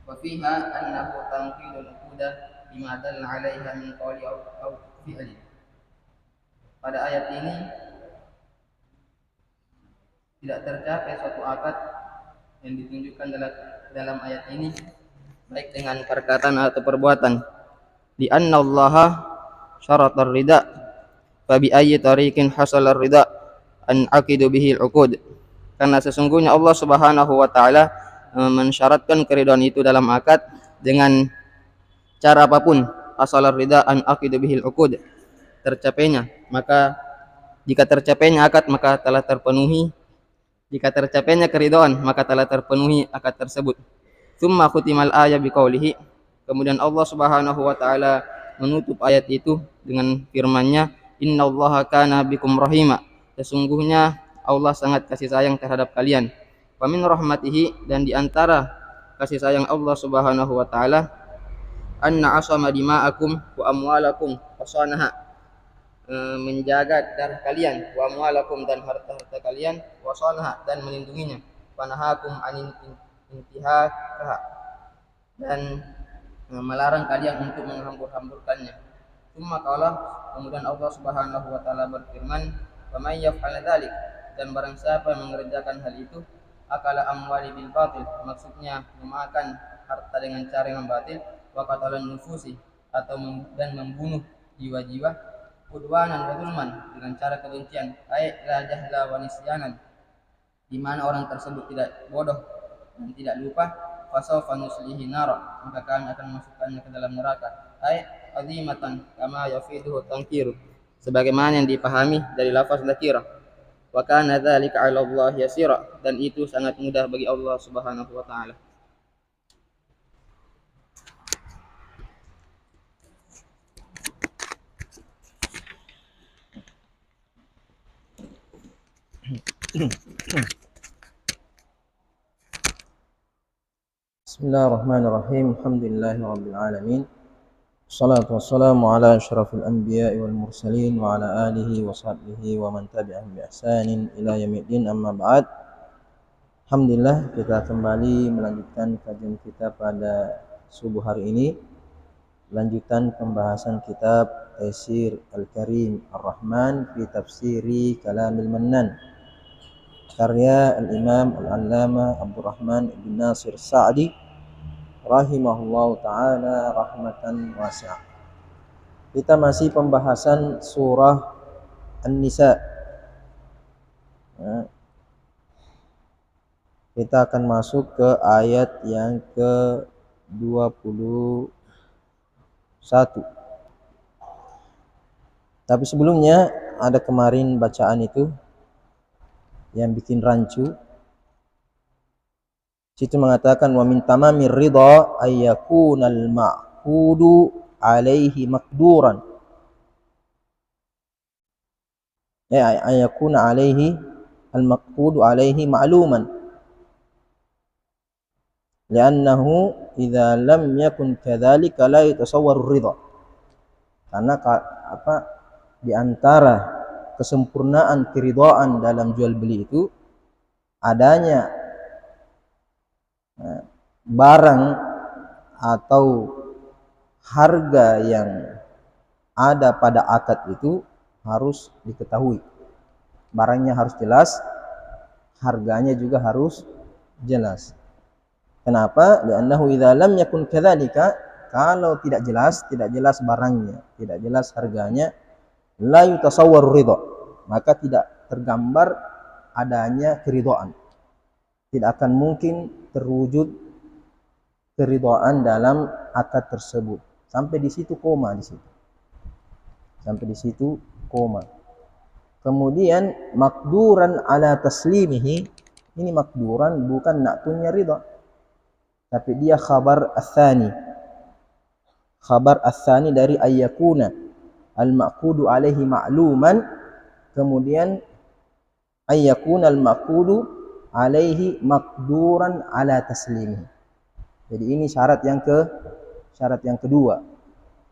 وفيها أنه تنقيض العقود بما دل عليها من قول أو فعل. Pada ayat ini tidak tercapai suatu akad yang ditunjukkan dalam ayat ini baik dengan perkataan atau perbuatan. Di anna Allah syaratar rida fa bi ayyi tariqin hasalar rida an aqidu bihi al-uqud. Karena sesungguhnya Allah Subhanahu wa taala mensyaratkan keridhaan itu dalam akad dengan cara apapun, hasalar rida an aqidu bihi al-uqud, tercapainya, maka jika tercapainya akad maka telah terpenuhi, jika tercapainya keridhaan maka telah terpenuhi akad tersebut. Tsumma khutimal ayat biqaulihi, kemudian Allah Subhanahu wa taala menutup ayat itu dengan firman-Nya, innallaha kana bikum rahima, sesungguhnya Allah sangat kasih sayang terhadap kalian. Wa min rahmatihi, dan di antara kasih sayang Allah Subhanahu wa taala, anna asama dima'akum wa amwalakum wasanaha, menjaga darah kalian, wa amwalakum, dan harta-harta kalian, wasanaha, dan melindunginya, panahakum anin intihakaha, dan melarang kalian untuk menghambur-hamburkannya. Tsumma qala, kemudian Allah Subhanahu wa taala berfirman, wa may yaf'al dzalik, dan barang siapa yang mengerjakan hal itu, akala amwali bil batil, maksudnya memakan harta dengan cara yang batil, wa qatalan nufusi, atau dan membunuh jiwa-jiwa, udwanan wa zulman, dengan cara kebencian, ay la jahla wa nisyanan, di mana orang tersebut tidak bodoh dan tidak lupa, fasawfa nuslihi nar, maka kami akan memasukkannya ke dalam neraka, ay azimatan kama yafiduhu tankiru, sebagaimana yang dipahami dari lafaz nakirah. Wa kana dzalika 'ala Allah yasira, dan itu sangat mudah bagi Allah Subhanahu wa taala. Bismillahirrahmanirrahim. Alhamdulillahirabbil alamin. Wassalatu wassalamu ala asyrafil anbiya'i wal mursalin wa ala alihi wa sahbihi wa man tabi'ahum bi ihsanin ila yaumiddin, amma ba'd. Alhamdulillah, kita kembali melanjutkan kajian kita pada subuh hari ini. Lanjutan pembahasan kitab Taisir Al-Karim Ar-Rahman fi Tafsiri Kalamil Mannan, karya Al-Imam Al-Allama Abdurrahman Ibn Nasir Sa'di rahimahullahu ta'ala rahmatan wasi'ah. Kita masih pembahasan surah An-Nisa. Kita akan masuk ke ayat yang ke-21. Tapi sebelumnya ada kemarin bacaan itu yang bikin rancu. Situ mengatakan, wa min tamamir ridha ayyakunal ma'qudu alaihi maqduran, ayyakuna alaihi al-maqqudu alaihi ma'luman, li'annahu idza lam yakun kadzalika la yatasawwaru ridha. Karena di antara kesempurnaan keridhaan dalam jual beli itu adanya barang atau harga yang ada pada akad itu harus diketahui. Barangnya harus jelas, harganya juga harus jelas. Kenapa? Li'annahu idza lam yakun kadzalika, kalau tidak jelas barangnya, tidak jelas harganya, la yutasawwaru ridha, maka tidak tergambar adanya keridhaan. Tidak akan mungkin terwujud keridhaan dalam akad tersebut. Sampai di situ koma di situ. Sampai di situ koma. Kemudian maqduran ala taslimihi, ini maqduran bukan na'tunnya ridha, tapi dia khabar ats-tsani. Khabar ats-tsani dari ayyakuna al-ma'qudu alaihi ma'luman, kemudian ayyakuna al-ma'qudu alaihi maqduran ala taslimihi. Jadi ini syarat yang kedua.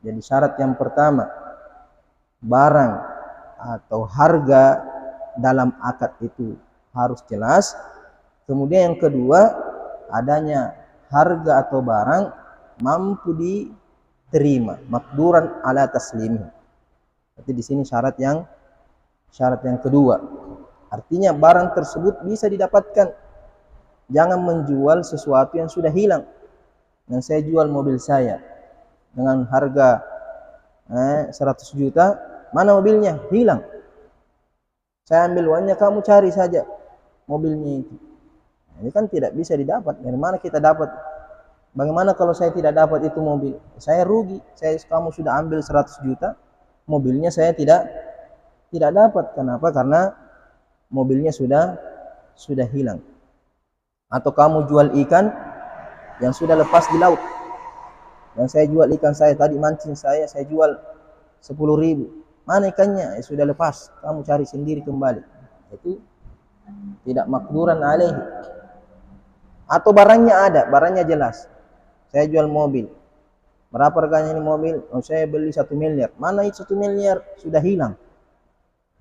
Jadi syarat yang pertama, barang atau harga dalam akad itu harus jelas. Kemudian yang kedua, adanya harga atau barang mampu diterima, makduran ala taslimi. Berarti di sini syarat yang kedua. Artinya barang tersebut bisa didapatkan. Jangan menjual sesuatu yang sudah hilang. Dan saya jual mobil saya dengan harga 100 juta, mana mobilnya? Hilang. Saya ambil uangnya, kamu cari saja mobilnya itu. Ini kan tidak bisa didapat. Dari mana kita dapat? Bagaimana kalau saya tidak dapat itu mobil? Saya rugi. Kamu sudah ambil 100 juta, mobilnya saya tidak dapat. Kenapa? Karena mobilnya sudah hilang. Atau kamu jual ikan yang sudah lepas di laut. Dan saya jual ikan saya tadi, mancing saya jual 10.000. Mana ikannya? Sudah lepas. Kamu cari sendiri kembali. Itu tidak makduran alaihi. Atau barangnya ada, barangnya jelas. Saya jual mobil. Berapa harganya ini mobil? Oh, saya beli 1 miliar. Mana itu 1 miliar? Sudah hilang.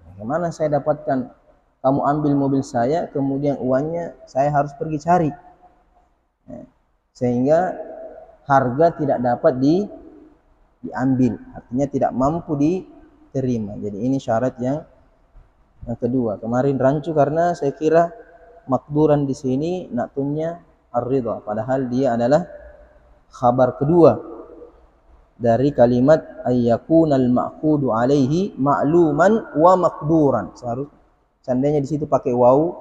Bagaimana saya dapatkan? Kamu ambil mobil saya, kemudian uangnya saya harus pergi cari. Sehingga harga tidak dapat diambil. Artinya tidak mampu diterima. Jadi ini syarat yang kedua. Kemarin rancu karena saya kira makduran di sini naktumnya ar-ridha, padahal dia adalah khabar kedua dari kalimat ayyakunal ma'qudu alaihi ma'luman wa maqduran. Seandainya di situ pakai waw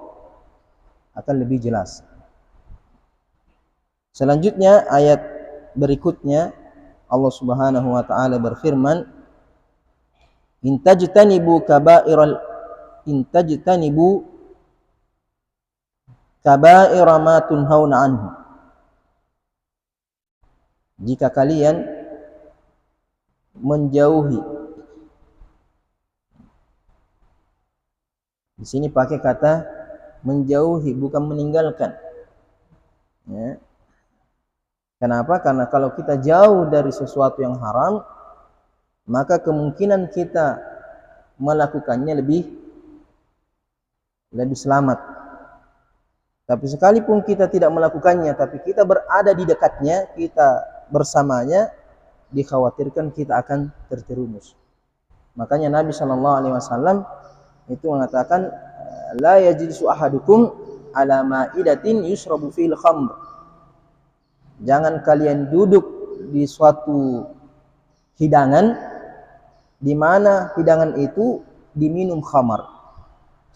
akan lebih jelas. Selanjutnya ayat berikutnya Allah Subhanahu wa taala berfirman, intajtanibu kaba'ira ma tunhauna anhu. Jika kalian menjauhi, di sini pakai kata menjauhi, bukan meninggalkan. Ya. Kenapa? Karena kalau kita jauh dari sesuatu yang haram, maka kemungkinan kita melakukannya lebih selamat. Tapi sekalipun kita tidak melakukannya, tapi kita berada di dekatnya, kita bersamanya, dikhawatirkan kita akan terjerumus. Makanya Nabi SAW itu mengatakan, la yajlisu ahadukum ala ma'idatin yusrabu fil khamr. Jangan kalian duduk di suatu hidangan di mana hidangan itu diminum khamar.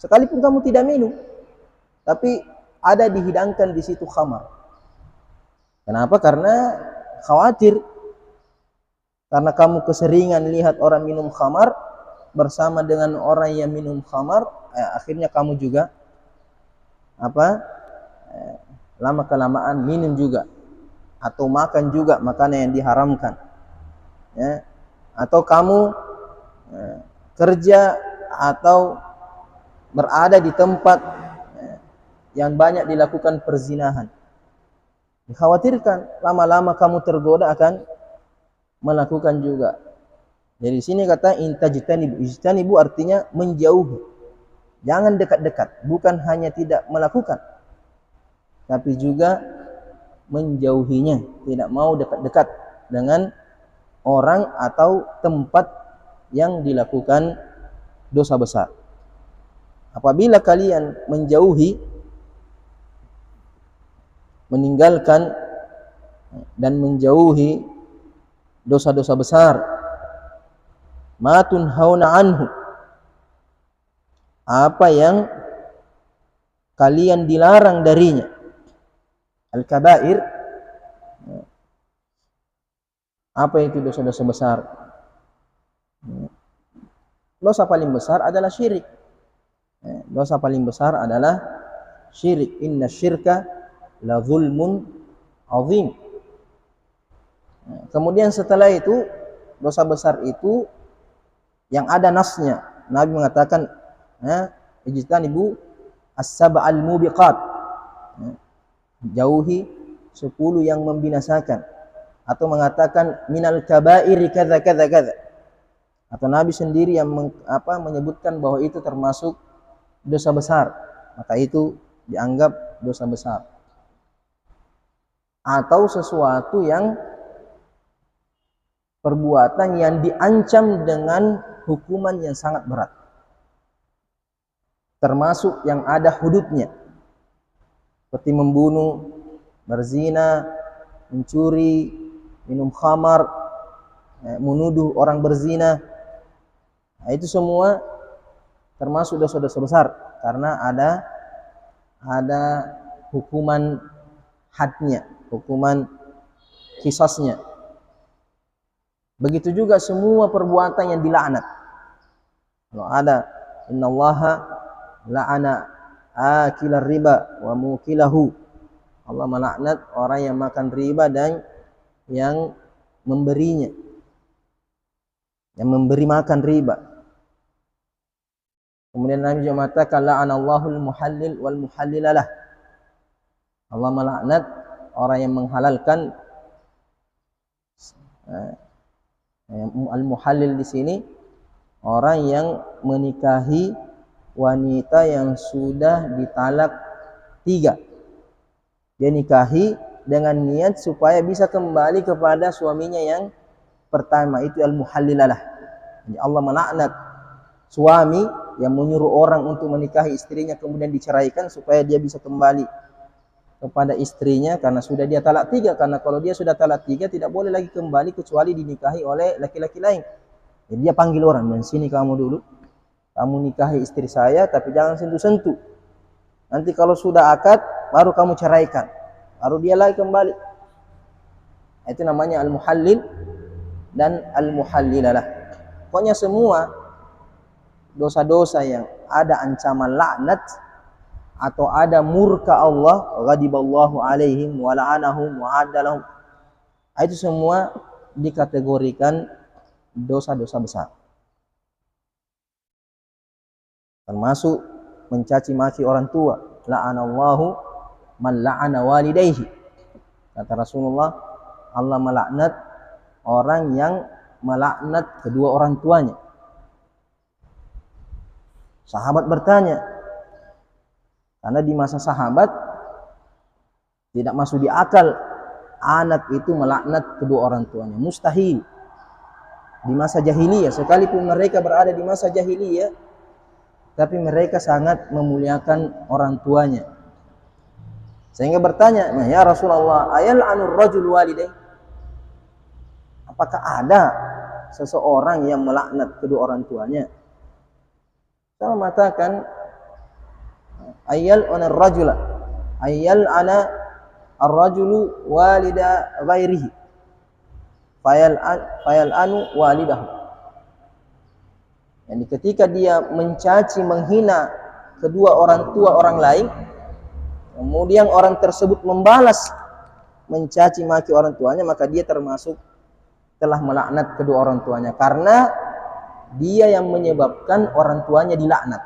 Sekalipun kamu tidak minum, tapi ada dihidangkan di situ khamar. Kenapa? Karena khawatir. Karena kamu keseringan lihat orang minum khamar bersama dengan orang yang minum khamar, akhirnya kamu juga lama kelamaan minum juga, atau makan juga makanan yang diharamkan, ya. Atau kamu kerja atau berada di tempat yang banyak dilakukan perzinahan, dikhawatirkan lama-lama kamu tergoda akan melakukan juga. Jadi di sini kata ijtanibu artinya menjauhi. Jangan dekat-dekat, bukan hanya tidak melakukan, tapi juga menjauhinya, tidak mau dekat-dekat dengan orang atau tempat yang dilakukan dosa besar. Apabila kalian menjauhi, meninggalkan dan menjauhi dosa-dosa besar, ma tunhauna anhu, apa yang kalian dilarang darinya. Al-kabair, apa itu dosa-dosa besar? Dosa paling besar adalah syirik. Dosa paling besar adalah syirik. Inna syirka la zulmun azim. Kemudian setelah itu, dosa besar itu yang ada nasnya. Nabi mengatakan, ijtanibu as-sab'al mubiqat. Jauhi 10 yang membinasakan. Atau mengatakan minal kabairi kadza kadza kadza. Atau Nabi sendiri yang menyebutkan bahwa itu termasuk dosa besar. Maka itu dianggap dosa besar. atau sesuatu yang perbuatan yang diancam dengan hukuman yang sangat berat, termasuk yang ada hududnya, seperti membunuh, berzina, mencuri, minum khamar, menuduh orang berzina. Nah, itu semua termasuk dosa-dosa besar karena ada hukuman hadnya, hukuman qisasnya. Begitu juga semua perbuatan yang dilaknat. Kalau ada innallaha la'ana akilar riba wa mukilahu. Allah melaknat orang yang makan riba dan yang memberinya, yang memberi makan riba. Kemudian Nabi juga mengatakan la'anallahul muhallil wal muhallilalah. Allah melaknat orang yang menghalalkan. Al-muhallil di sini orang yang menikahi wanita yang sudah ditalak 3. Dia nikahi dengan niat supaya bisa kembali kepada suaminya yang pertama, itu al-muhallilalah. Jadi Allah melaknat suami yang menyuruh orang untuk menikahi istrinya kemudian diceraikan supaya dia bisa kembali kepada istrinya karena sudah dia talak 3. Karena kalau dia sudah talak 3 tidak boleh lagi kembali kecuali dinikahi oleh laki-laki lain. Jadi dia panggil orang, "Dan sini kamu dulu. Kamu nikahi istri saya tapi jangan sentuh-sentuh. Nanti kalau sudah akad baru kamu ceraikan. Baru dia lagi kembali." Itu namanya al-muhallil dan al-muhallilalah. Pokoknya semua dosa-dosa yang ada ancaman laknat atau ada murka Allah, ghadiballahu alaihim wa la'anahum wa adalahum, itu semua dikategorikan dosa-dosa besar. Termasuk mencaci maki orang tua. La'anallahu man la'ana walidayhi. Kata Rasulullah, Allah melaknat orang yang melaknat kedua orang tuanya. Sahabat bertanya, karena di masa sahabat tidak masuk di akal anak itu melaknat kedua orang tuanya, mustahil. Di masa jahiliyah, sekalipun mereka berada di masa jahiliyah, tapi mereka sangat memuliakan orang tuanya. Sehingga bertanya, "Nah, ya Rasulullah, ayal'anur rajul walidayhi?" Apakah ada seseorang yang melaknat kedua orang tuanya? Saya mengatakan ayal'ana ar-rajula ayal'ana ar-rajulu walida ghairihi fayal'anu walidahu. Jadi ketika dia mencaci menghina kedua orang tua orang lain, kemudian orang tersebut membalas mencaci maki orang tuanya, maka dia termasuk telah melaknat kedua orang tuanya karena dia yang menyebabkan orang tuanya dilaknat.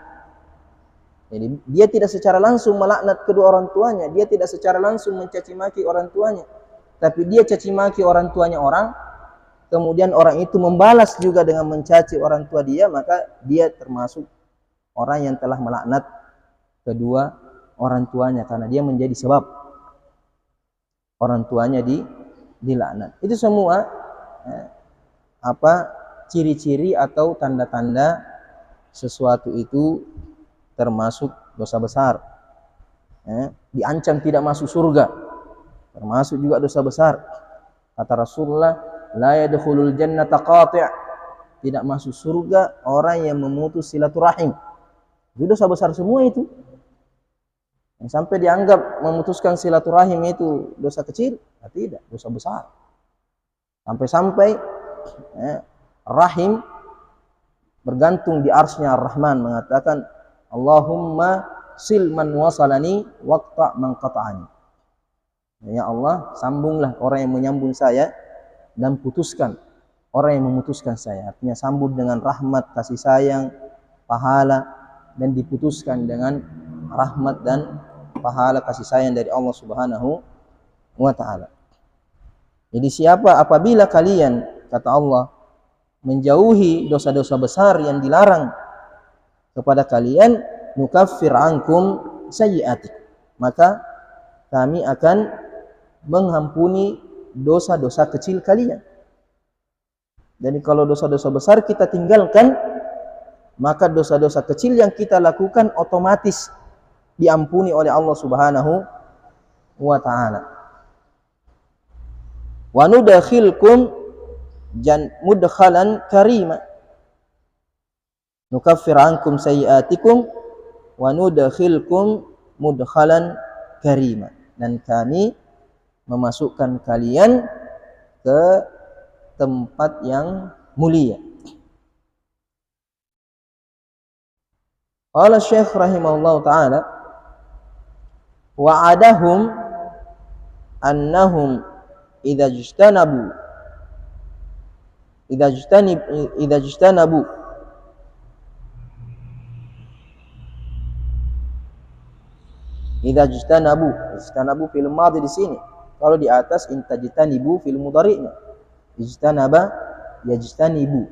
Jadi dia tidak secara langsung melaknat kedua orang tuanya, dia tidak secara langsung mencaci maki orang tuanya, tapi dia caci maki orang tuanya orang, kemudian orang itu membalas juga dengan mencaci orang tua dia, maka dia termasuk orang yang telah melaknat kedua orang tuanya karena dia menjadi sebab orang tuanya dilaknat. Itu semua ciri-ciri atau tanda-tanda sesuatu itu termasuk dosa besar. Diancam tidak masuk surga, termasuk juga dosa besar. Kata Rasulullah, la yadkhulul jannata qati', tidak masuk surga orang yang memutus silaturahim. Itu dosa besar semua itu. Yang sampai dianggap memutuskan silaturahim itu dosa kecil, tidak, dosa besar. Sampai-sampai rahim bergantung di arsy-Nya Ar-Rahman mengatakan, Allahumma sil man wasalani waqta man qata'ani. Ya Allah, sambunglah orang yang menyambung saya dan putuskan orang yang memutuskan saya. Artinya sambung dengan rahmat, kasih sayang, pahala, dan diputuskan dengan rahmat dan pahala kasih sayang dari Allah Subhanahu wa ta'ala. Jadi siapa apabila kalian, kata Allah, menjauhi dosa-dosa besar yang dilarang kepada kalian, nukaffir ankum sayyi'atikum, maka kami akan mengampuni dosa-dosa kecil kalian. Jadi kalau dosa-dosa besar kita tinggalkan, maka dosa-dosa kecil yang kita lakukan otomatis diampuni oleh Allah Subhanahu wa ta'ala. Wa nudakhilkum mudkhalan karima, nukaffir ankum sayiatikum wa nudakhilkum mudkhalan karima, dan kami memasukkan kalian ke tempat yang mulia. Qala Syekh rahimahullah ta'ala, wa'adahum annahum idza ijtanabu fil madhi di sini. Kalau di atas intajtanibu fil mudhari'nya. Ijtanaba yajtanibu.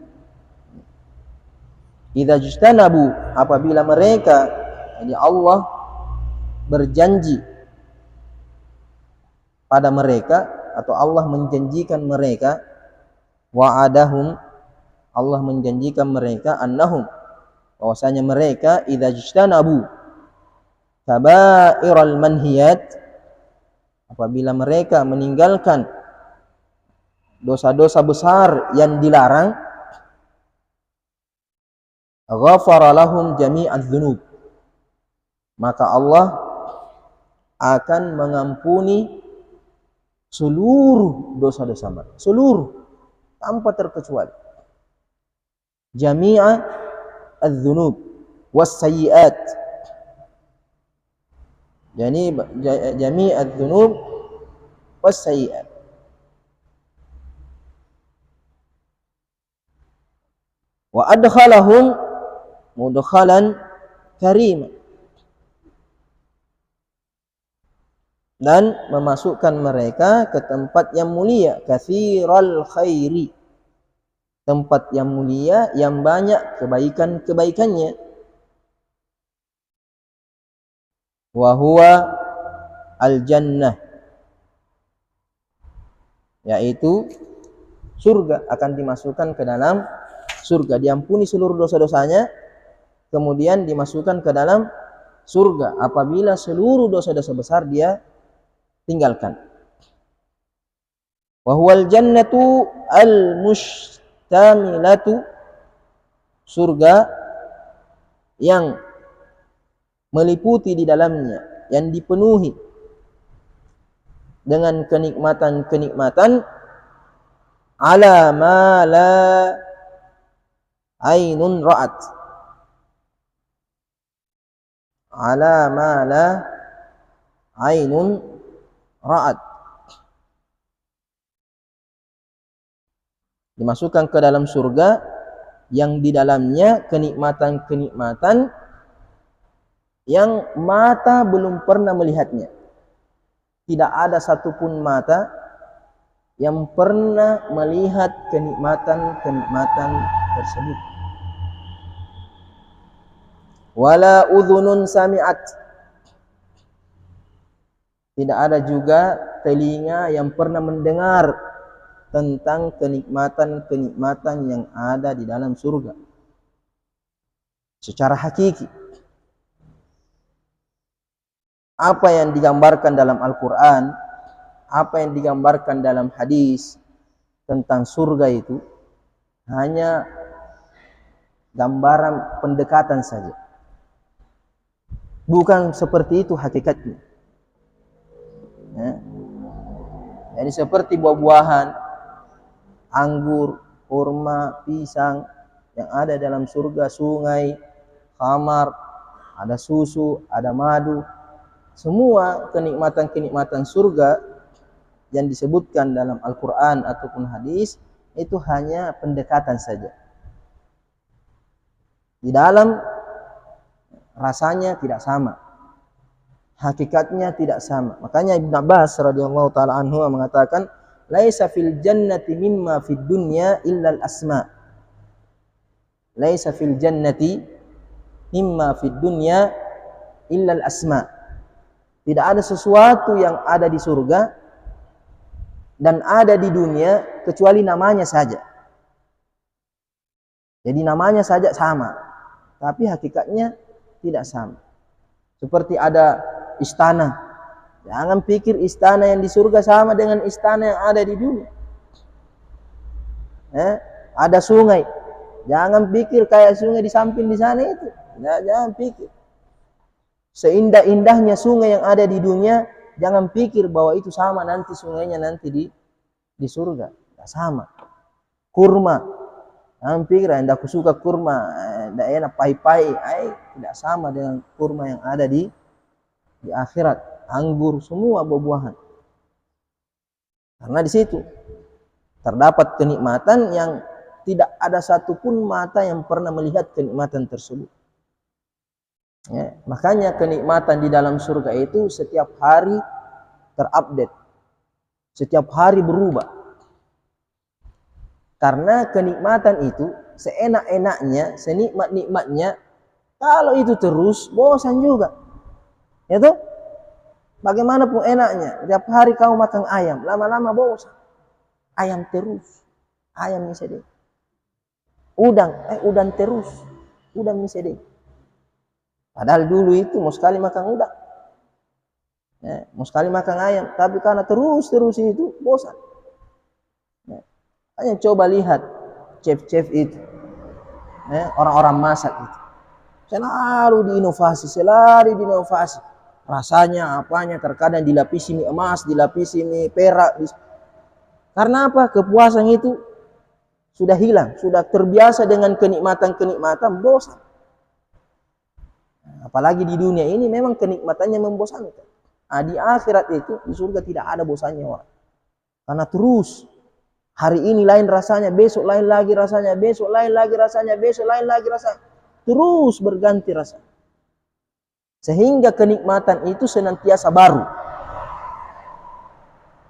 Idza ijtanabu, apabila mereka, jadi Allah berjanji pada mereka, atau Allah menjanjikan mereka, wa'adahum, Allah menjanjikan mereka, annahum, bahwasanya mereka idza ijtanabu kabairal manhiyat, apabila mereka meninggalkan dosa-dosa besar yang dilarang, ghafara lahum jami'adz dzunub, maka Allah akan mengampuni seluruh dosa-dosa mereka, seluruh, tanpa terkecuali. Jami'a adz-dzunub was sayyi'at, jadi jami'a adz-dzunub was sayyi'at. Wa adkhalahum mudkhalan karima, dan memasukkan mereka ke tempat yang mulia, katsiral khairi, tempat yang mulia yang banyak kebaikan-kebaikannya. Wa huwa al-jannah, yaitu surga, akan dimasukkan ke dalam surga, diampuni seluruh dosa-dosanya, kemudian dimasukkan ke dalam surga apabila seluruh dosa-dosa besar dia tinggalkan. Wa huwal jannatu al-mustamilatu, surga yang meliputi di dalamnya, yang dipenuhi dengan kenikmatan-kenikmatan, ala ma la ainun ra'at, ala ma la ainun ra'at, dimasukkan ke dalam surga yang di dalamnya kenikmatan-kenikmatan yang mata belum pernah melihatnya. Tidak ada satupun mata yang pernah melihat kenikmatan-kenikmatan tersebut. Wala udhunun sami'at, tidak ada juga telinga yang pernah mendengar tentang kenikmatan-kenikmatan yang ada di dalam surga secara hakiki. Apa yang digambarkan dalam Al-Quran, apa yang digambarkan dalam hadis tentang surga itu hanya gambaran pendekatan saja, bukan seperti itu hakikatnya. Jadi seperti buah-buahan, anggur, kurma, pisang yang ada dalam surga, sungai, khamar, ada susu, ada madu, semua kenikmatan-kenikmatan surga yang disebutkan dalam Al-Quran ataupun hadis itu hanya pendekatan saja. Di dalam rasanya tidak sama, hakikatnya tidak sama. Makanya Ibn Abbas radhiyallahu taala anhu mengatakan, laisa fil jannati mimma fid dunya illa al-asma. Laisa fil jannati mimma fid dunya illa al-asma. Tidak ada sesuatu yang ada di surga dan ada di dunia kecuali namanya saja. Jadi namanya saja sama, tapi hakikatnya tidak sama. Seperti ada istana. Jangan pikir istana yang di surga sama dengan istana yang ada di dunia. Ada sungai. Jangan pikir kayak sungai di samping di sana itu. Jangan pikir. Seindah-indahnya sungai yang ada di dunia, jangan pikir bahwa itu sama nanti sungainya nanti di surga. Tidak sama. Kurma. Jangan pikir, aku suka kurma. Tidak enak, pai-pai. Tidak sama dengan kurma yang ada di akhirat. Anggur, semua buah-buahan. Karena di situ terdapat kenikmatan yang tidak ada satupun mata yang pernah melihat kenikmatan tersebut. Ya, makanya kenikmatan di dalam surga itu setiap hari terupdate, setiap hari berubah. Karena kenikmatan itu seenak-enaknya, senikmat-nikmatnya, kalau itu terus bosan juga, ya toh? Bagaimanapun enaknya, tiap hari kau makan ayam, lama-lama bosan. Ayam terus, ayam misalnya. Udang terus, udang misalnya. Padahal dulu itu mau sekali makan udang, mau sekali makan ayam, tapi karena terus itu bosan. Hanya coba lihat chef-chef itu, orang-orang masak itu, selalu diinovasi. Rasanya, apanya, terkadang dilapisi mie emas, dilapisi mie perak. Karena apa? Kepuasan itu sudah hilang, sudah terbiasa dengan kenikmatan-kenikmatan, bosan. Apalagi di dunia ini memang kenikmatannya membosankan. Di akhirat itu, di surga tidak ada bosannya orang. Karena terus, hari ini lain rasanya, besok lain lagi rasanya, besok lain lagi rasanya, besok lain lagi rasanya. Terus berganti rasanya. Sehingga kenikmatan itu senantiasa baru.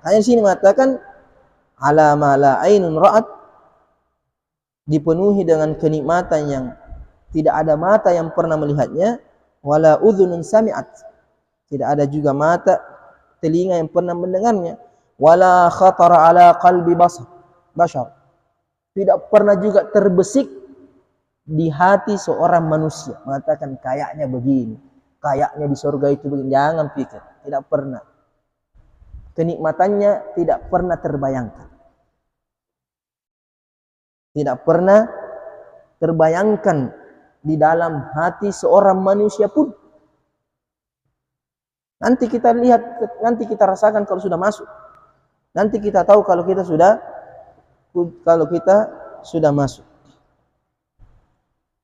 Hanya di sini mengatakan ala ma la ainun ra'at, dipenuhi dengan kenikmatan yang tidak ada mata yang pernah melihatnya, wala udhunun sami'at, tidak ada juga mata telinga yang pernah mendengarnya, wala khatara ala qalbi bashar, tidak pernah juga terbesik di hati seorang manusia mengatakan kayaknya begini, kayaknya di surga itu begini. Jangan pikir, tidak pernah. Kenikmatannya tidak pernah terbayangkan. Tidak pernah terbayangkan di dalam hati seorang manusia pun. Nanti kita lihat, nanti kita rasakan kalau sudah masuk. Nanti kita tahu kalau kita sudah masuk.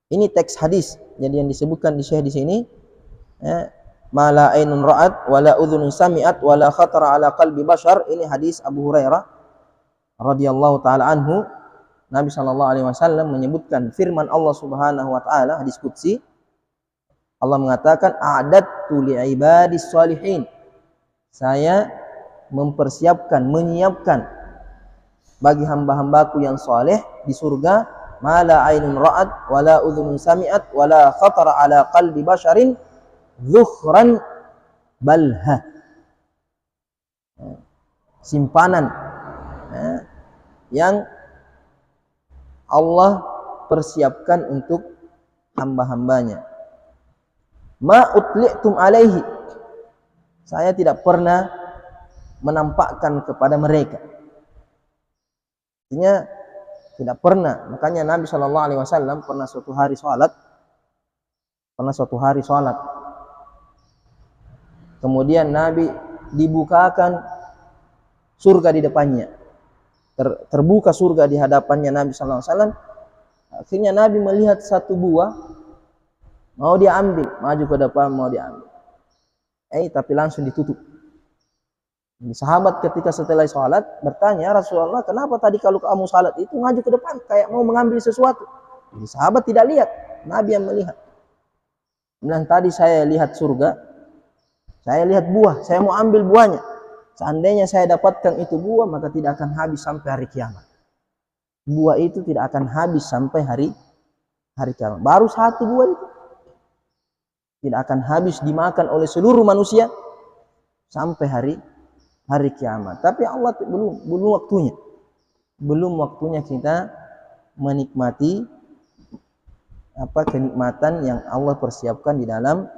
Ini teks hadis. Jadi yang disebutkan di Syekh di sini, ma la ainun ra'at wa la udhunun sami'at wa la khatara ala qalbi bashar. Ini hadis Abu Hurairah radhiyallahu taala anhu. Nabi sallallahu alaihi wasallam menyebutkan firman Allah Subhanahu wa taala, hadis qudsi. Allah mengatakan, a'adadtu li'ibadis shalihin. Saya mempersiapkan, menyiapkan bagi hamba-hambaku yang saleh di surga ma la ainun ra'at wa la udhunun sami'at wa la khatara ala qalbi basharin zukhran balha. Simpanan yang Allah persiapkan untuk hamba-hambanya. Ma utli'tum alaihi, saya tidak pernah menampakkan kepada mereka. Artinya tidak pernah. Makanya Nabi SAW pernah suatu hari sholat. Kemudian Nabi dibukakan surga di depannya. Terbuka surga di hadapannya Nabi SAW. Akhirnya Nabi melihat satu buah, mau dia ambil, maju ke depan mau dia ambil. Tapi langsung ditutup. Sahabat ketika setelah sholat bertanya, Rasulullah, kenapa tadi kalau kamu sholat itu maju ke depan kayak mau mengambil sesuatu? Jadi sahabat tidak lihat, Nabi yang melihat. Dan tadi saya lihat surga, saya lihat buah, saya mau ambil buahnya. Seandainya saya dapatkan itu buah, maka tidak akan habis sampai hari kiamat. Buah itu tidak akan habis sampai hari kiamat. Baru satu buah itu tidak akan habis dimakan oleh seluruh manusia sampai hari hari kiamat. Tapi Allah belum waktunya. Belum waktunya kita menikmati kenikmatan yang Allah persiapkan di dalam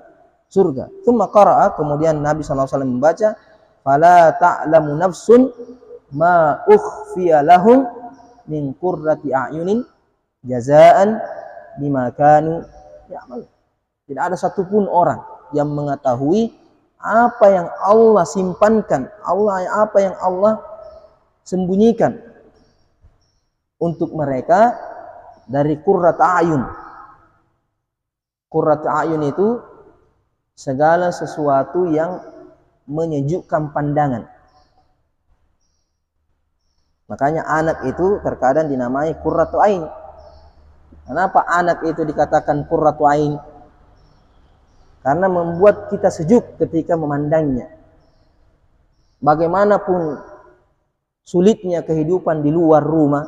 surga. Tsumma qara'a, kemudian Nabi SAW membaca, fala ta'lamu nafsun ma ukhfiya lahum min qurrati a'yunin jazaan bima kanu ya'mal. Tidak ada satupun orang yang mengetahui apa yang Allah simpankan, apa yang Allah sembunyikan untuk mereka dari qurrat a'yun. Qurrat a'yun itu segala sesuatu yang menyejukkan pandangan. Makanya anak itu terkadang dinamai qurratu ain. Kenapa anak itu dikatakan qurratu ain? Karena membuat kita sejuk ketika memandangnya. Bagaimanapun sulitnya kehidupan di luar rumah,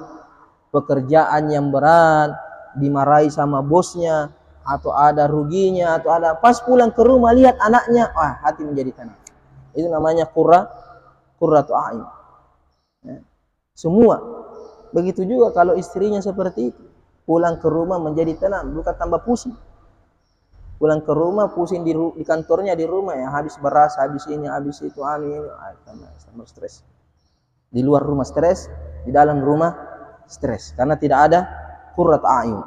pekerjaan yang berat, dimarahi sama bosnya, atau ada ruginya, atau ada, pas pulang ke rumah lihat anaknya, hati menjadi tenang. Itu namanya qurratu a'yun. Ya. Semua begitu juga kalau istrinya seperti itu, pulang ke rumah menjadi tenang, bukan tambah pusing. Pulang ke rumah pusing di kantornya, di rumah ya habis beras, habis ini, habis itu, tambah stres. Di luar rumah stres, di dalam rumah stres karena tidak ada qurrat a'yun.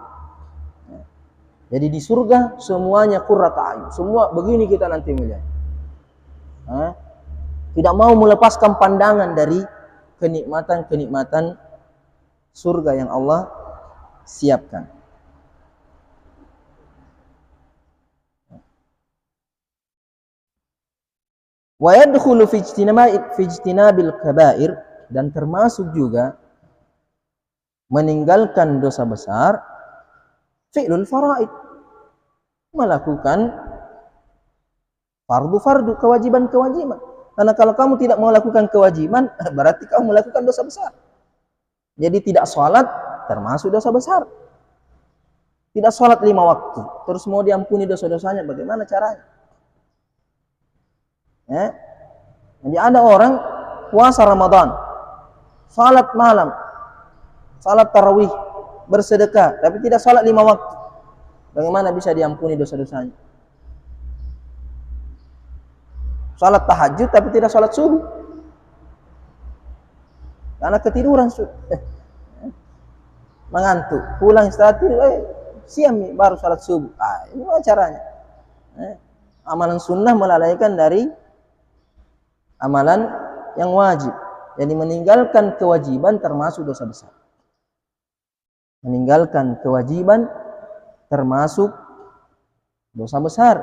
Jadi di surga semuanya qurrat a'yun. Semua begini kita nanti melihat. Tidak mau melepaskan pandangan dari kenikmatan-kenikmatan surga yang Allah siapkan. Wa yadkhulu fi ijtinabil kaba'ir, dan termasuk juga meninggalkan dosa besar fi'lul faraid, melakukan fardu-fardu, kewajiban-kewajiban. Karena kalau kamu tidak melakukan kewajiban, berarti kamu melakukan dosa besar. Jadi tidak sholat termasuk dosa besar. Tidak sholat 5 waktu, terus mau diampuni dosa-dosanya, bagaimana caranya? Jadi ada orang puasa Ramadan, salat malam, salat tarawih, bersedekah, tapi tidak salat 5 waktu. Bagaimana bisa diampuni dosa-dosanya? Salat tahajud tapi tidak salat subuh, karena ketiduran, mengantuk, pulang istirahat, siang baru salat subuh. Ini caranya. Amalan sunnah melalaikan dari amalan yang wajib. Jadi meninggalkan kewajiban termasuk dosa besar. Meninggalkan kewajiban termasuk dosa besar.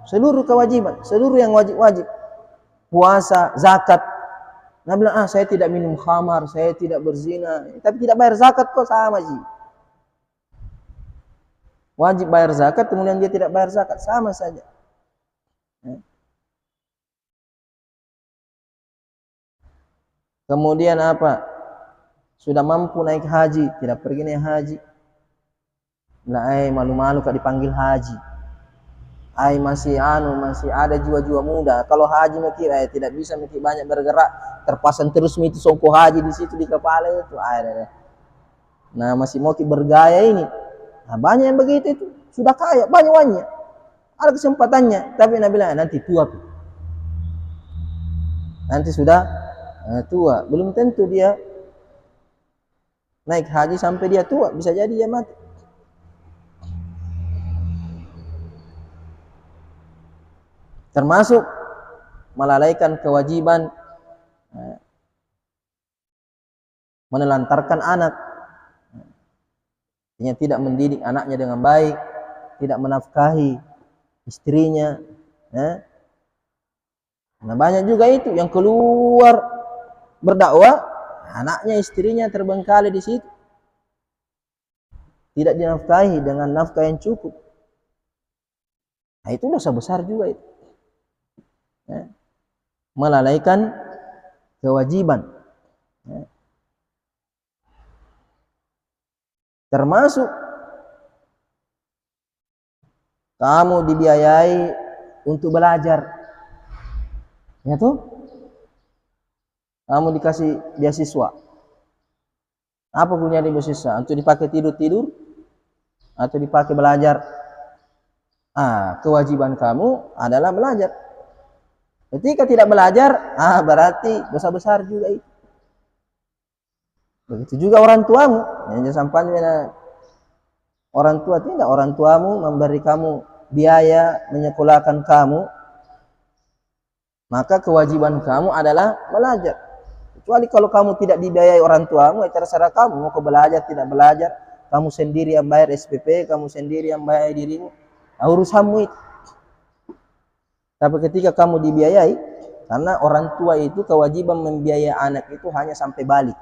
Seluruh kewajiban, seluruh yang wajib-wajib. Puasa, zakat. Nah bilang, saya tidak minum khamar, saya tidak berzina, tapi tidak bayar zakat kok, sama sih. Wajib bayar zakat, kemudian dia tidak bayar zakat, sama saja. Kemudian apa? Sudah mampu naik haji, tidak pergi naik haji. Malu-malu kalau dipanggil haji. Masih ada jiwa-jiwa muda. Kalau haji mikir, tidak bisa mikir banyak bergerak, terpasang terus itu songko haji di situ di kepala itu. Nah, masih mau bergaya ini. Nah, banyak yang begitu itu. Sudah kaya, banyak. Ada kesempatannya, tapi Nabi bilang nanti tua. Nanti sudah tua, belum tentu dia naik haji sampai dia tua, bisa jadi dia mati. Termasuk melalaikan kewajiban menelantarkan anak, tidak mendidik anaknya dengan baik, tidak menafkahi istrinya. Nah banyak juga itu yang keluar berdakwah, anaknya istrinya terbengkalai di situ, tidak dinafkahi dengan nafkah yang cukup. Nah itu dosa besar juga itu. Melalaikan kewajiban. Termasuk kamu dibiayai untuk belajar, ya tuh, Kamu dikasih beasiswa. Apa gunanya di beasiswa? Untuk dipakai tidur-tidur atau dipakai belajar? Kewajiban kamu adalah belajar. Ketika tidak belajar, berarti dosa besar juga itu. Begitu juga orang tuamu. Yang sampai orang tua tidak, orang tuamu memberi kamu biaya menyekolahkan kamu, maka kewajiban kamu adalah belajar. Kecuali kalau kamu tidak dibiayai orang tuamu, terserah kamu mau belajar tidak belajar, kamu sendiri yang bayar SPP, kamu sendiri yang bayar dirimu, urusanmu itu. Tapi ketika kamu dibiayai, karena orang tua itu kewajiban membiayai anak itu hanya sampai balik.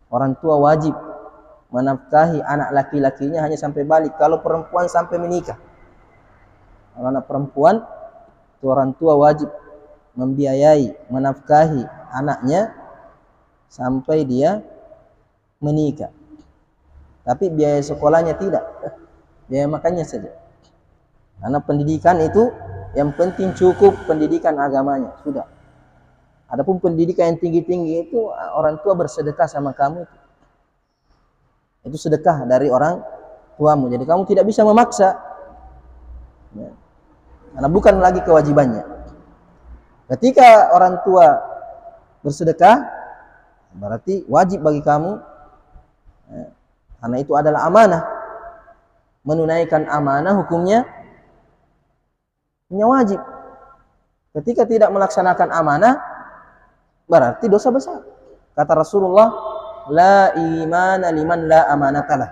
Orang tua wajib menafkahi anak laki-lakinya hanya sampai balik. Kalau perempuan sampai menikah. Kalau anak perempuan, itu orang tua wajib membiayai, menafkahi anaknya sampai dia menikah. Tapi biaya sekolahnya tidak, biaya makannya saja. Karena pendidikan itu yang penting cukup pendidikan agamanya, sudah. Adapun pendidikan yang tinggi-tinggi itu orang tua bersedekah sama kamu. Itu sedekah dari orang tuamu. Jadi kamu tidak bisa memaksa. Ya. Karena bukan lagi kewajibannya. Ketika orang tua bersedekah, berarti wajib bagi kamu. Ya. Karena itu adalah amanah. Menunaikan amanah hukumnya wajib. Ketika tidak melaksanakan amanah, berarti dosa besar. Kata Rasulullah, la imana liman la amanatalah.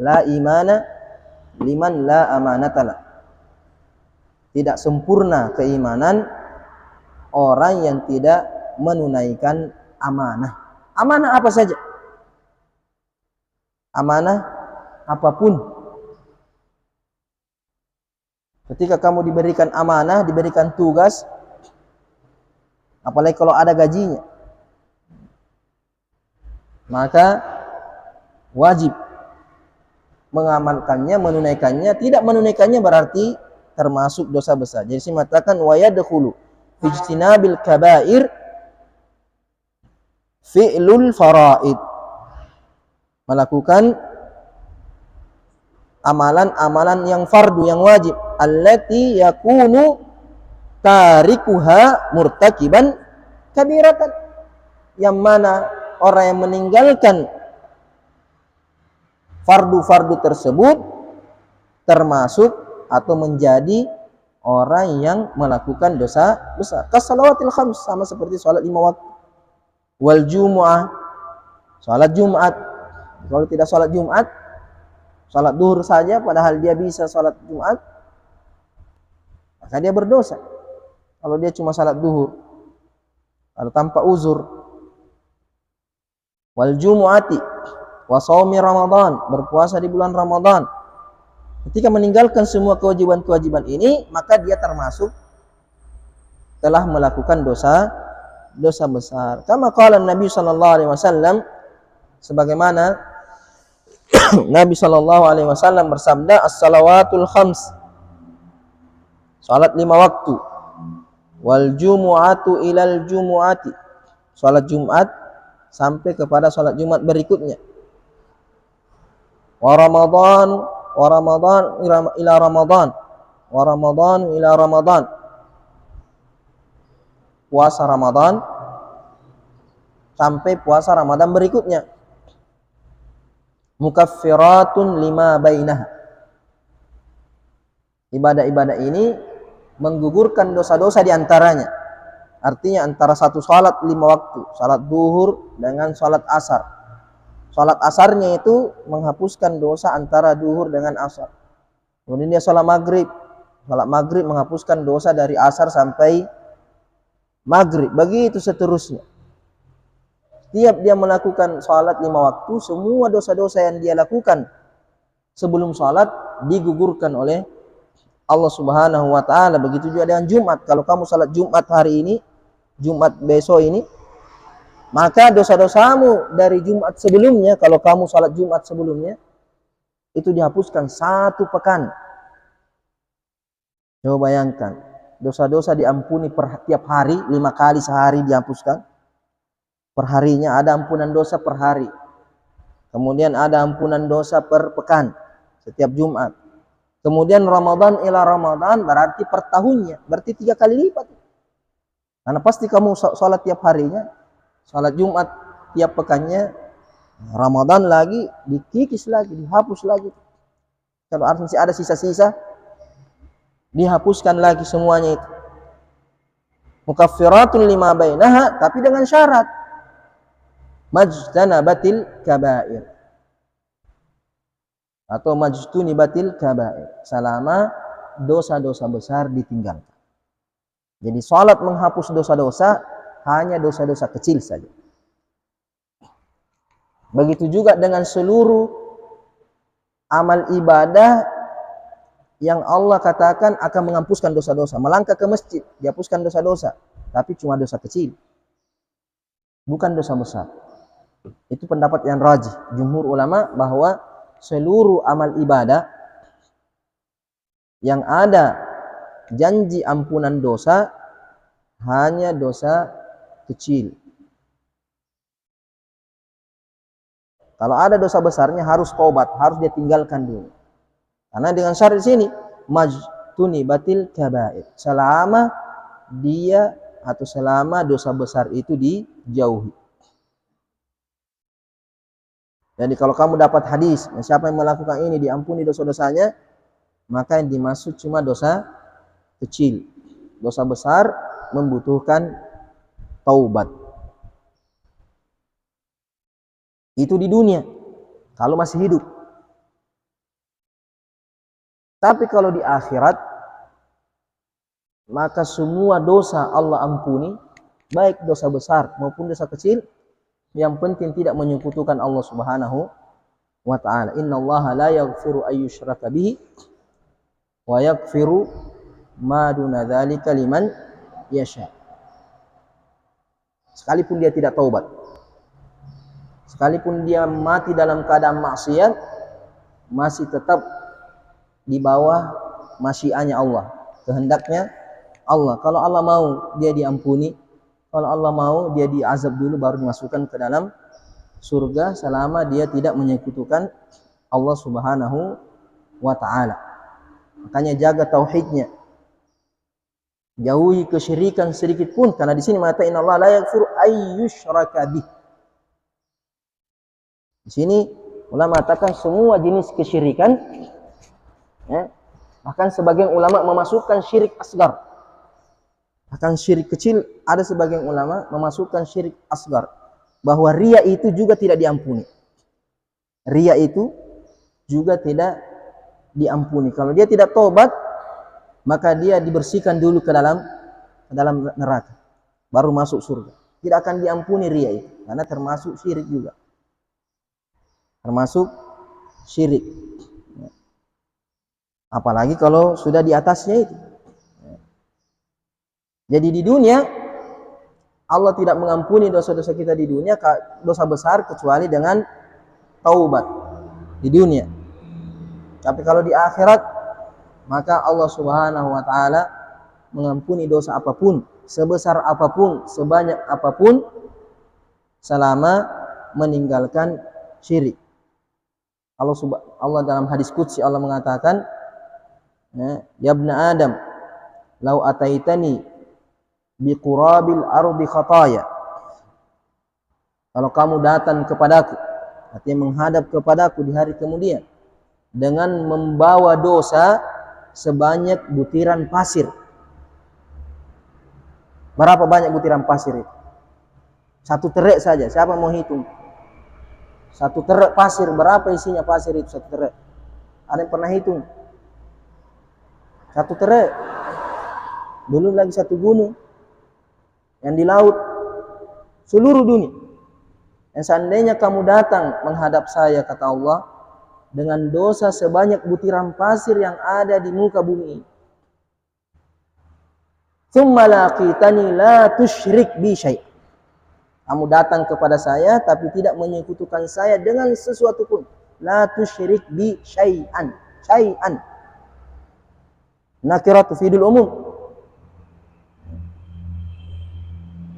La imana liman la amanatalah. Tidak sempurna keimanan orang yang tidak menunaikan amanah. Amanah apa saja? Amanah apapun. Ketika kamu diberikan amanah, diberikan tugas, apalagi kalau ada gajinya, maka wajib mengamalkannya, menunaikannya. Tidak menunaikannya berarti termasuk dosa besar. Jadi saya mengatakan wa yadkhulu fi ijtinabil kaba'ir fi'lul faraid. Melakukan amalan-amalan yang fardu, yang wajib, allati yakunu tarikuha murtakiban kabiratan, yang mana orang yang meninggalkan fardu-fardu tersebut termasuk atau menjadi orang yang melakukan dosa besar. Kasalawatil khams, sama seperti salat 5 waktu. Wal jumu'ah, salat Jumat. Kalau tidak salat Jumat, salat duhur saja padahal dia bisa salat Jumat, maka dia berdosa. Kalau dia cuma salat duhur, kalau tanpa uzur. Wal jumu'ati wa shaumi Ramadan, berpuasa di bulan Ramadan. Ketika meninggalkan semua kewajiban-kewajiban ini, maka dia termasuk telah melakukan dosa besar. Kama qala Nabi sallallahu alaihi wasallam, sebagaimana Nabi sallallahu alaihi wasallam bersabda, as-salawatul khams, salat 5 waktu, wal jumu'atu ilal jumu'ati, salat Jumat sampai kepada salat Jumat berikutnya, wa Ramadan ila Ramadan, wa Ramadan ila Ramadan, puasa Ramadan sampai puasa Ramadan berikutnya, mukaffiratun lima bainaha. Ibadah-ibadah ini menggugurkan dosa-dosa di antaranya. Artinya antara satu salat 5 waktu, salat duhur dengan salat asar. Salat asarnya itu menghapuskan dosa antara duhur dengan asar. Kemudian dia salat maghrib. Salat maghrib menghapuskan dosa dari asar sampai maghrib. Begitu seterusnya. Setiap dia melakukan salat 5 waktu, semua dosa-dosa yang dia lakukan sebelum salat digugurkan oleh Allah Subhanahu wa taala. Begitu juga dengan Jumat. Kalau kamu salat Jumat hari ini, Jumat besok ini, maka dosa-dosamu dari Jumat sebelumnya, kalau kamu salat Jumat sebelumnya, itu dihapuskan 1 pekan. Coba bayangkan, dosa-dosa diampuni per tiap hari, 5 kali sehari dihapuskan. Perharinya ada ampunan dosa per hari. Kemudian ada ampunan dosa per pekan, setiap Jumat. Kemudian Ramadan ila Ramadan berarti per tahunnya, berarti 3 kali lipat. Karena pasti kamu sholat tiap harinya, sholat Jumat tiap pekannya, Ramadan lagi, dikikis lagi, dihapus lagi. Kalau masih ada sisa-sisa, dihapuskan lagi semuanya itu. Mukaffiratun lima bainaha, tapi dengan syarat majtanabatil kabair atau majtunibatil kabair, selama dosa-dosa besar ditinggalkan. Jadi salat menghapus dosa-dosa, hanya dosa-dosa kecil saja. Begitu juga dengan seluruh amal ibadah yang Allah katakan akan menghapuskan dosa-dosa. Melangkah ke masjid, dihapuskan dosa-dosa, tapi cuma dosa kecil, bukan dosa besar. Itu pendapat yang rajih jumhur ulama, bahwa seluruh amal ibadah yang ada janji ampunan dosa hanya dosa kecil. Kalau ada dosa besarnya harus taubat, harus dia tinggalkan dulu. Karena dengan syarat di sini majtunibatil kabair, selama dia atau selama dosa besar itu dijauhi. Jadi kalau kamu dapat hadis, siapa yang melakukan ini diampuni dosa-dosanya, maka yang dimaksud cuma dosa kecil. Dosa besar membutuhkan taubat. Itu di dunia, kalau masih hidup. Tapi kalau di akhirat, maka semua dosa Allah ampuni, baik dosa besar maupun dosa kecil. Yang penting tidak menyekutukan Allah Subhanahu wa ta'ala. Innallaha la yaghfiru ayyushraka bihi wa yaghfiru ma duna dzalika liman yasha. Sekalipun dia tidak taubat, sekalipun dia mati dalam keadaan maksiat, masih tetap di bawah masyiannya Allah, kehendaknya Allah. Kalau Allah mau dia diampuni, kalau Allah mau dia diazab dulu baru dimasukkan ke dalam surga, selama dia tidak menyekutukan Allah Subhanahu wa ta'ala. Makanya jaga tauhidnya, jauhi kesyirikan sedikit pun, karena di sini mengatakan innallaha la yaghfiru ayyushraka bih. Di sini ulama mengatakan semua jenis kesyirikan, ya, bahkan sebagian ulama memasukkan syirik asgar. Bahkan syirik kecil, ada sebagian ulama memasukkan syirik asgar, bahwa riya itu juga tidak diampuni. Riya itu juga tidak diampuni. Kalau dia tidak tobat, maka dia dibersihkan dulu ke dalam neraka, baru masuk surga. Tidak akan diampuni riya itu, karena termasuk syirik juga. Termasuk syirik. Apalagi kalau sudah di atasnya itu. Jadi di dunia Allah tidak mengampuni dosa-dosa kita di dunia, dosa besar, kecuali dengan taubat di dunia. Tapi kalau di akhirat, maka Allah Subhanahu wa ta'ala mengampuni dosa apapun, sebesar apapun, sebanyak apapun, selama meninggalkan syirik. Allah dalam hadis qudsi Allah mengatakan, ya ibna Adam, lau ataitani biqurabil ardi khataya. Kalau kamu datang kepadaku, artinya menghadap kepadaku di hari kemudian, dengan membawa dosa sebanyak butiran pasir. Berapa banyak butiran pasir itu? Satu terek saja, siapa mau hitung? Satu terek pasir, berapa isinya pasir itu satu terek? Ada yang pernah hitung? Satu terek. Belum lagi satu gunung yang di laut, seluruh dunia. Dan seandainya kamu datang menghadap saya, kata Allah, dengan dosa sebanyak butiran pasir yang ada di muka bumi ini, tsumma laqitani la tusyrik bi syai', kamu datang kepada saya tapi tidak menyekutukan saya dengan sesuatu pun, la tusyrik bi syai'an, syai'an nakiratu fidul umum,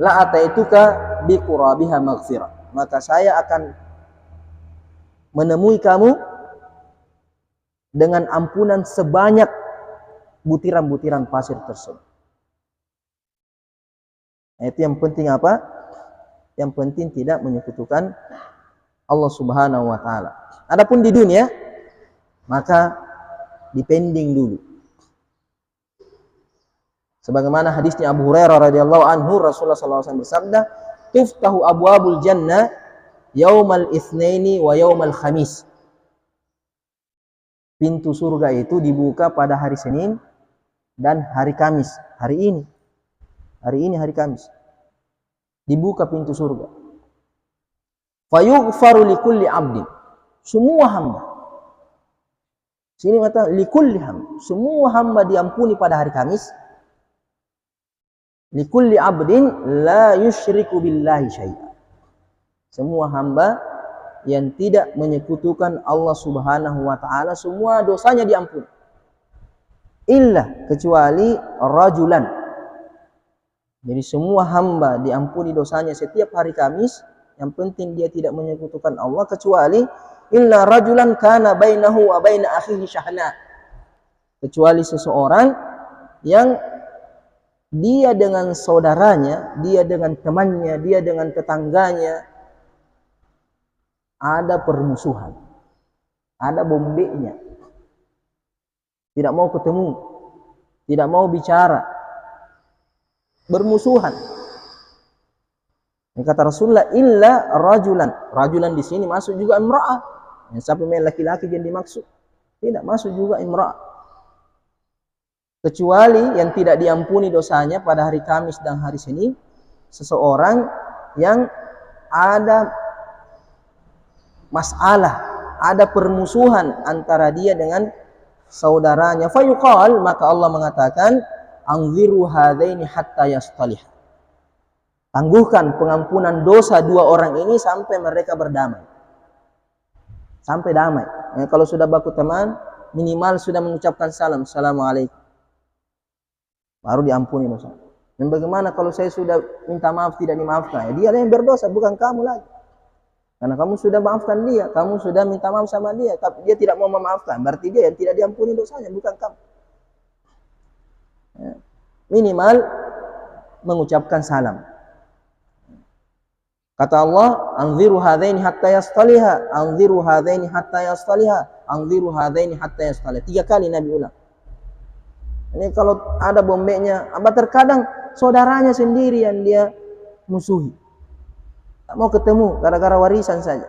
la ataituka bi qurabiha maghfirah, maka saya akan menemui kamu dengan ampunan sebanyak butiran-butiran pasir tersebut. Itu yang penting apa? Yang penting tidak menyekutukan Allah Subhanahu wa taala. Adapun di dunia, maka dipending dulu. Sebagaimana hadisnya Abu Hurairah radhiyallahu anhu, Rasulullah SAW bersabda, "Tuftahu abwabul jannah yaumal itsnaini wa yaumal khamis." Pintu surga itu dibuka pada hari Senin dan hari Kamis. Hari ini hari Kamis. Dibuka pintu surga. Fayughfaru likulli 'abdin. Semua hamba. Sini kata likulli hamba. Semua hamba diampuni pada hari Kamis. Likulli 'abdin la yusyriku billahi syai'a. Semua hamba yang tidak menyekutukan Allah Subhanahu wa taala, semua dosanya diampuni. Illa, kecuali rajulan. Jadi semua hamba diampuni dosanya setiap hari Kamis, yang penting dia tidak menyekutukan Allah, kecuali illa rajulan kana bainahu wa baina akhihi syahna. Kecuali seseorang yang dia dengan saudaranya, dia dengan temannya, dia dengan tetangganya ada permusuhan, ada bombeknya, tidak mau ketemu, tidak mau bicara, bermusuhan. Yang kata Rasulullah, illa rajulan. Rajulan di sini masuk juga imra'ah. Yang sampai main laki-laki yang dimaksud. Tidak masuk juga imra'ah. Kecuali yang tidak diampuni dosanya pada hari Kamis dan hari Senin, seseorang yang ada masalah, ada permusuhan antara dia dengan saudaranya. Fayuqal, maka Allah mengatakan, anziru hadaini hatta yastalih. Tangguhkan pengampunan dosa dua orang ini sampai mereka berdamai. Sampai damai. Kalau sudah baku teman, minimal sudah mengucapkan salam, assalamualaikum. Baru diampuni dosa. Dan bagaimana kalau saya sudah minta maaf tidak dimaafkan? Dia yang berdosa, bukan kamu lagi. Karena kamu sudah maafkan dia, kamu sudah minta maaf sama dia, tapi dia tidak mau memaafkan. Berarti dia yang tidak diampuni dosanya, bukan kamu. Minimal mengucapkan salam. Kata Allah, anziru hadaini hatta yastaliha, anziru hadaini hatta yastaliha, anziru hadaini hatta yastaliha. 3 kali Nabi ulang. Ini kalau ada bombeknya, terkadang saudaranya sendiri yang dia musuhi. Tak mau ketemu gara-gara warisan saja.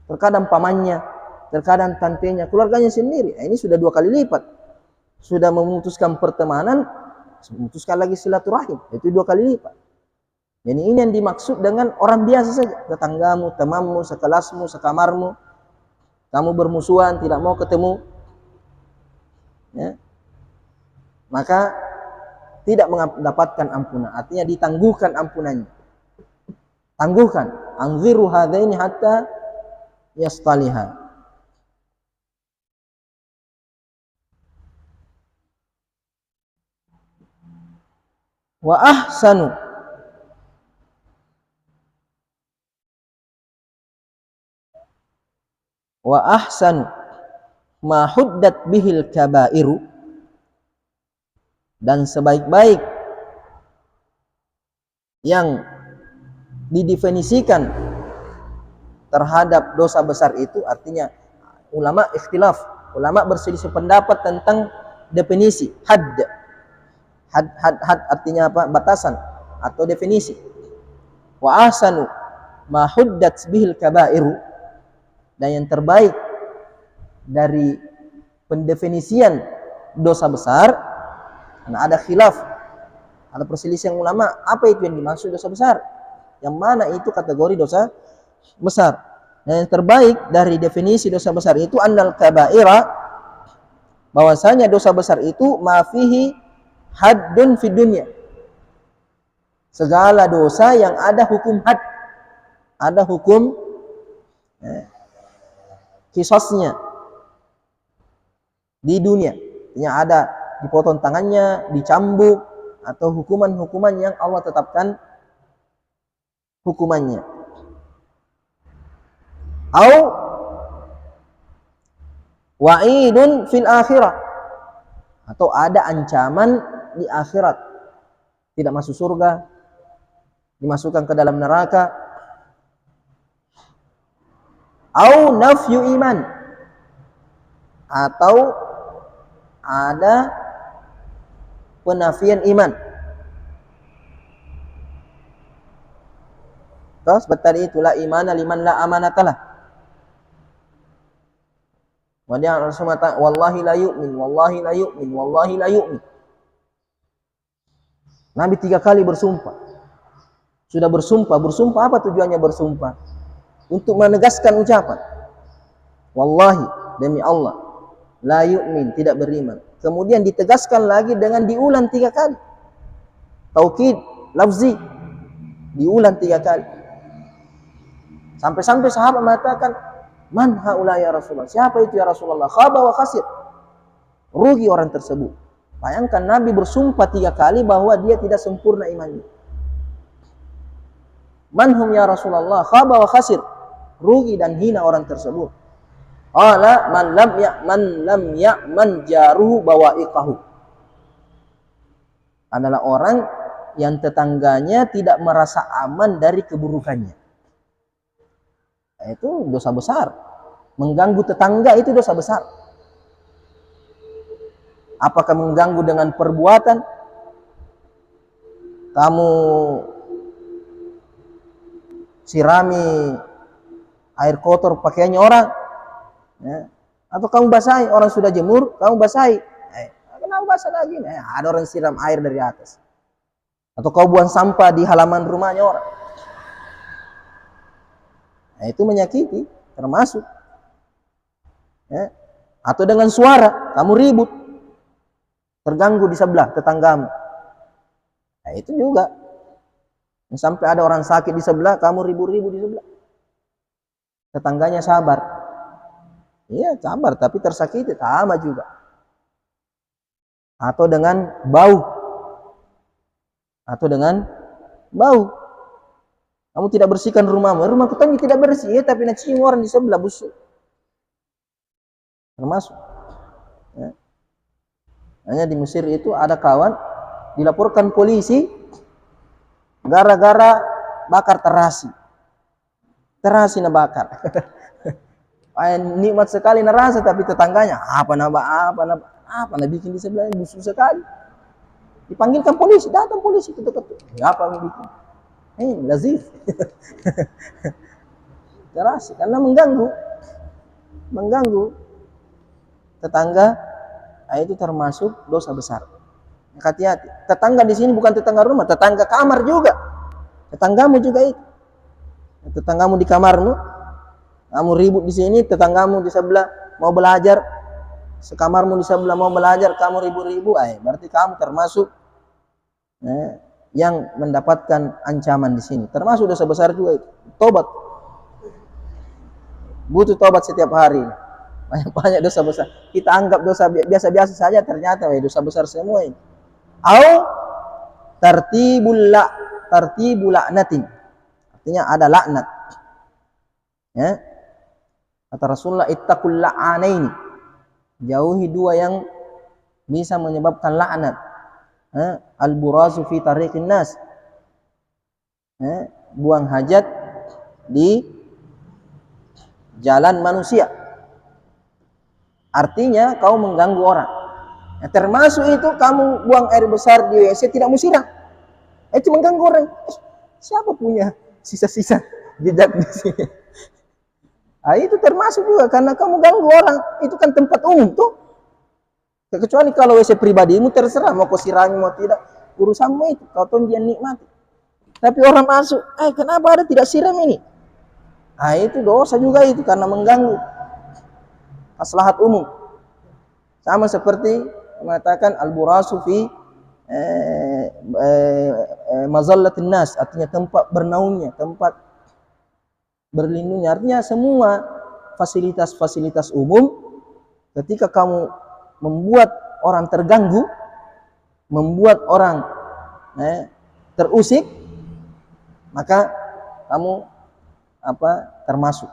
Terkadang pamannya, terkadang tantenya, keluarganya sendiri. Ini sudah 2 kali lipat. Sudah memutuskan pertemanan, memutuskan lagi silaturahim, itu 2 kali lipat. Jadi ini yang dimaksud dengan orang biasa saja, tetanggamu, temanmu, sekelasmu, sekamarmu, kamu bermusuhan, tidak mau ketemu, ya, maka tidak mendapatkan ampunan. Artinya ditangguhkan ampunannya. Tangguhkan. Anziru hadaini hatta yastaliha. Wa ahsanu ma huddat bihil kabairu, dan sebaik-baik yang didefinisikan terhadap dosa besar itu, artinya ulama ikhtilaf, ulama berselisih pendapat tentang definisi had artinya apa? Batasan atau definisi. Wa ahsanu ma huddat bihil kabairu, dan yang terbaik dari pendefinisian dosa besar, karena ada khilaf, ada perselisihan ulama, apa itu yang dimaksud dosa besar, yang mana itu kategori dosa besar. Dan yang terbaik dari definisi dosa besar itu annal kabaira, bahwasanya dosa besar itu ma fihi haddun fid dunya, segala dosa yang ada hukum had, ada hukum kisosnya di dunia, yang ada dipotong tangannya, dicambuk, atau hukuman-hukuman yang Allah tetapkan hukumannya. Au wa'idun fil akhirah, atau ada ancaman di akhirat, tidak masuk surga, dimasukkan ke dalam neraka. Au nafyu iman, atau ada penafian iman. Terus seperti tadi itu, la imana liman la amanatalah. Kemudian Rasulullah mengatakan wallahi la yu'min, wallahi la yu'min, wallahi la yu'min. Nabi 3 kali bersumpah. Sudah bersumpah apa tujuannya bersumpah? Untuk menegaskan ucapan. Wallahi, demi Allah, la yu'min, tidak beriman. Kemudian ditegaskan lagi dengan diulang 3 kali. Taukid lafzi, diulang 3 kali. Sampai-sampai sahabat mengatakan, man haula ya Rasulullah? Siapa itu ya Rasulullah? Khaba wa khasir. Rugi orang tersebut. Bayangkan Nabi bersumpah 3 kali bahwa dia tidak sempurna imannya. Man hum ya Rasulullah? Khaba wa khasir. Rugi dan hina orang tersebut. Qala man lam ya'man jaruhu bawa'iqahu. Adalah orang yang tetangganya tidak merasa aman dari keburukannya. Itu dosa besar. Mengganggu tetangga itu dosa besar. Apakah mengganggu dengan perbuatan? Kamu sirami air kotor pakaiannya orang, ya. Atau kamu basahi, orang sudah jemur, kamu basahi, kenapa basah lagi? Ada orang siram air dari atas. Atau kau buang sampah di halaman rumahnya orang, itu menyakiti, termasuk, ya. Atau dengan suara, kamu ribut, terganggu di sebelah tetanggamu, itu juga. Sampai ada orang sakit di sebelah, kamu ribut-ribut di sebelah. Tetangganya sabar. Iya, sabar, tapi tersakiti, sama juga. Atau dengan bau. Kamu tidak bersihkan rumahmu. Rumahku tadi tidak bersih, tapi nak cium orang di sebelah busuk. Termasuk. Ya. Hanya di Mesir itu ada kawan dilaporkan polisi gara-gara bakar terasi na bakar. Nikmat sekali nerasa, tapi tetangganya apa na bikin di sebelah, busuk sekali. Dipanggilkan polisi, datang polisi ketuk-ketuk. Apa yang bikin? Lazif. Terasi karena mengganggu tetangga, itu termasuk dosa besar. Hati-hati. Tetangga di sini bukan tetangga rumah, tetangga kamar juga. Tetanggamu juga itu. Tetanggamu di kamarmu, kamu ribut di sini, tetanggamu di sebelah mau belajar, sekamarmu di sebelah mau belajar, kamu ribut-ribut, berarti kamu termasuk yang mendapatkan ancaman di sini. Termasuk dosa besar juga itu. Tobat. Butuh tobat setiap hari. Banyak dosa besar. Kita anggap dosa biasa-biasa saja, ternyata dosa besar semua ini. Au tartibul la'natin, artinya ada laknat, ya. Kata Rasulullah, ittaqul la'anaini, jauhi 2 yang bisa menyebabkan laknat. Al-burazu fi tariqin nas, buang hajat di jalan manusia, artinya kau mengganggu orang. Termasuk itu kamu buang air besar di WC tidak mau siram, itu mengganggu orang. Siapa punya sisa-sisa jejak di sini? Itu termasuk juga karena kamu ganggu orang. Itu kan tempat umum tuh. Kecuali kalau WC pribadimu terserah mau kau sirami mau tidak, urusanmu itu. Kau tuh dia nikmati. Tapi orang masuk, kenapa ada tidak siram ini? Itu dosa juga itu karena mengganggu maslahat umum. Sama seperti mengatakan al-burasu fi mazallatin nas, artinya tempat bernaungnya, tempat berlindungnya. Artinya semua fasilitas-fasilitas umum, ketika kamu membuat orang terganggu, membuat orang terusik, maka kamu termasuk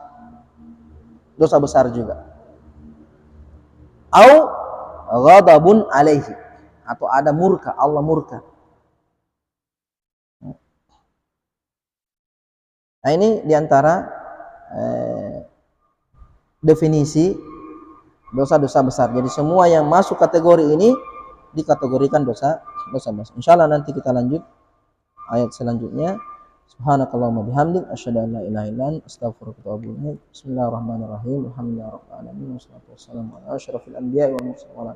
dosa besar juga. Au ghadabun alaihi, atau ada murka, Allah murka. Nah, ini diantara definisi dosa-dosa besar. Jadi semua yang masuk kategori ini dikategorikan dosa besar. Insyaallah nanti kita lanjut ayat selanjutnya. Subhanakallahumma bihamdik asyhadu an la ilaha illa anta astaghfiruka wa atubu ilaik. Bismillahirrahmanirrahim. Alhamdulillahirabbil alamin wassalatu wassalamu ala asyrafil anbiya'i wal mursalin.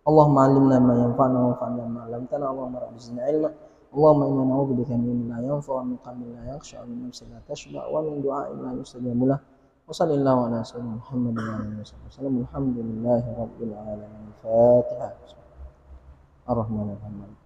Allahumma 'allimna ma yanfa'una wanfa'na bima 'allamtana. Allahumma rabbi zidna 'ilma. Allahumma inna na'udzubika min ilmin la yanfa' wa min qalbin la yakhsha wa min nafsin la tashba' wa min du'a'in la yustajabu lah. Wa sallallahu ala sayyidina Muhammad wa alihi wasallam. Alhamdulillahi rabbil alamin. Fatihah. Ar-Rahmanir Rahim.